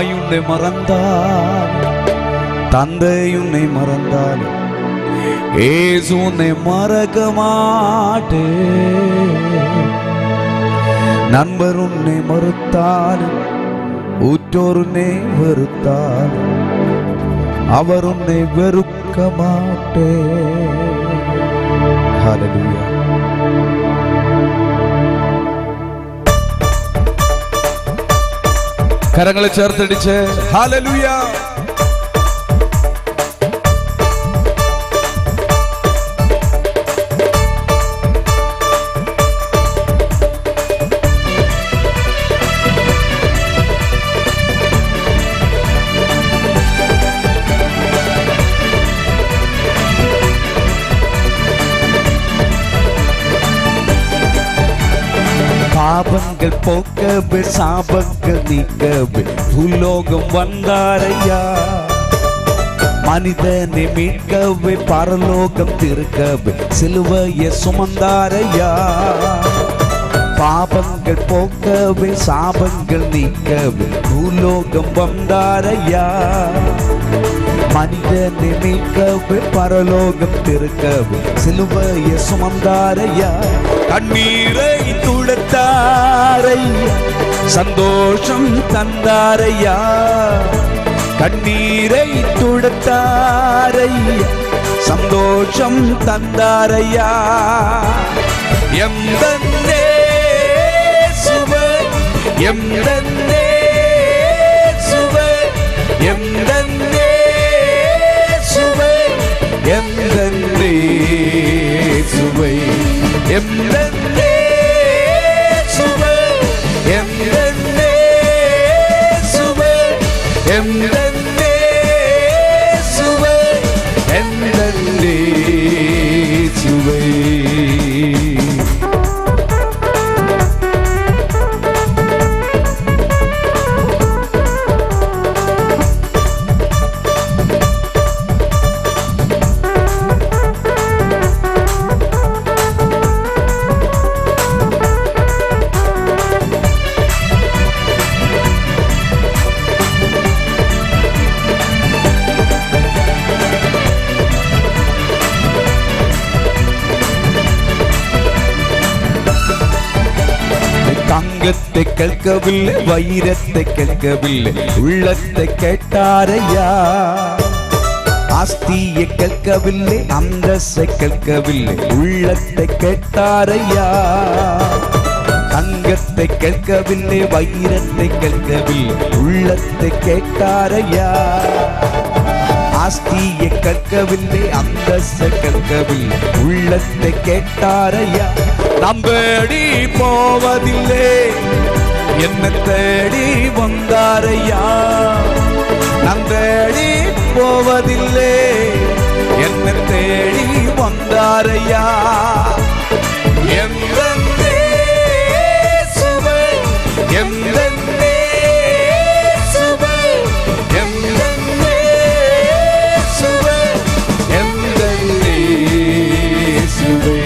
தாய் உன்னை மறந்தால், தந்தை உன்னை மறந்தால், இயேசு உன்னை மறக்க மாட்டே. நண்பர் உன்னை மறுத்தால், உற்றோர் உன்னை வெறுத்தால், அவர் உன்னை வெறுக்க மாட்டே. ஹல்லேலூயா. கரங்களை சேர்த்தடிச்சு ஹல்லேலூயா. பாபங்கள் போக்கவே சாபங்கள் நீக்கவே பூலோகம் வந்தாரையா. மனிதனை மீட்கவே பரலோகம் திருக்கவே சிலுவையை சுமந்தாரையா. பாபங்கள் போக்கவே சாபங்கள் நீக்கவே பூலோகம் வந்தாரையா. மனிதனை மீட்கவே பரலோகம் திருக்கவே சிலுவையை சுமந்தாரையா. கண்ணீரை துடைத்தாரையா, சந்தோஷம் தந்தாரையா. கண்ணீரை துடைத்தாரையா, சந்தோஷம் தந்தாரையா. எம்தன்னே சுவை, எம்தன்னே சுவை, எம்தன்னே சுவை, எம்தன்னே சுவை, எம்தன்னே சுவை, எம்தன்னே சுவை, எம்தன்னே சுவை, எம்தன்னே சுவை. தங்கத்தை கேட்கவில்லை, வைரத்தை கேட்கவில்லை, உள்ளத்தை கேட்டாரையா. ஆஸ்தியை கேட்கவில்லை, அந்தஸ்தை கேட்கவில்லை, உள்ளத்தை கேட்டாரையா. தங்கத்தை கேட்கவில்லை, வைரத்தை கேட்கவில்லை, உள்ளத்தை கேட்டாரையா. ஆஸ்தியை கேட்கவில்லை, அந்தஸ்தை கேட்கவில்லை, உள்ளத்தை கேட்டாரையா. நாம் தேடி போவதில்லை, என்ன தேடி வந்தாரையா. நாம் தேடி போவதில்லை, என்ன தேடி வந்தாரையா. எம்தன்னே சுவை, எம்தன்னே சுவை, எம்தன்னே சுவை, எம்தன்னே சுவை.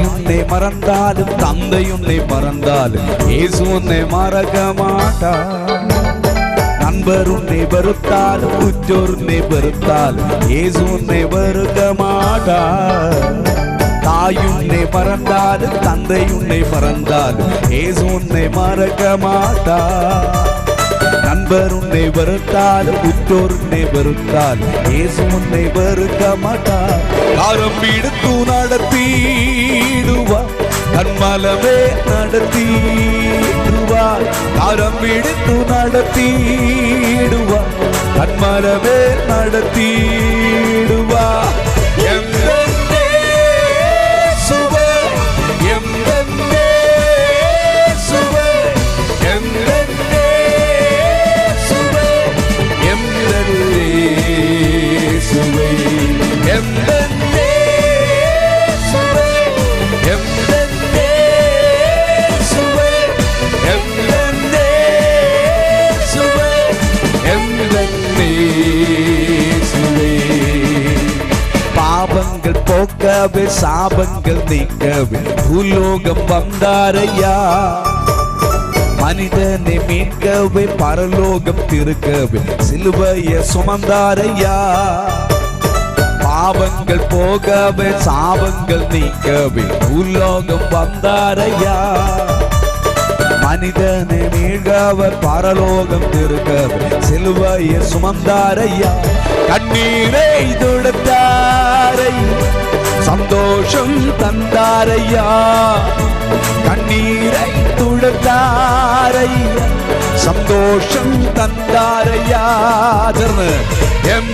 உன்னை மறந்தாலும், தந்தை உன்னை மறந்தாலும், இயேசு உன்னை மறக்க மாட்டார். நண்பர் உன்னை வெறுத்தாலும், உற்றோர் உன்னை வெறுத்தாலும், இயேசு உன்னை வெறுக்க மாட்டார். தாய் உன்னை மறந்தாலும், தந்தை உன்னை மறந்தாலும், இயேசு உன்னை மறக்க மாட்டார். நண்பர் உன்னை வெறுத்தாலும், உற்றோர் உன்னை வெறுத்தாலும், இயேசு உன்னை வெறுக்க மாட்டார். காரம் பிடித்து நடத்திடுவார், கண்மலமே நடத்திடுவார், கரம் பிடித்து நடத்திடுவார், கண்மலமே நடத்திடுவார். பாவங்கள் போக்கவே சாபங்கள் நீக்கவே பூலோகம் வந்தாரையா, மனிதனை மீட்கவே பரலோகம் திருக்கவே சிலுவையை சுமந்தாரையா. பாவங்கள் போகவே சாபங்கள் நீக்கவே பூலோகம் வந்தாரையா, மனிதனை மீட்கவே பரலோகம் திருக்கவே சிலுவையை சுமந்தாரையா. கண்ணீரை துடைத்தாரை, சந்தோஷம் தந்தாரையா, கண்ணீரை துடைத்தாரையா, சந்தோஷம் தந்தாரையா. எம்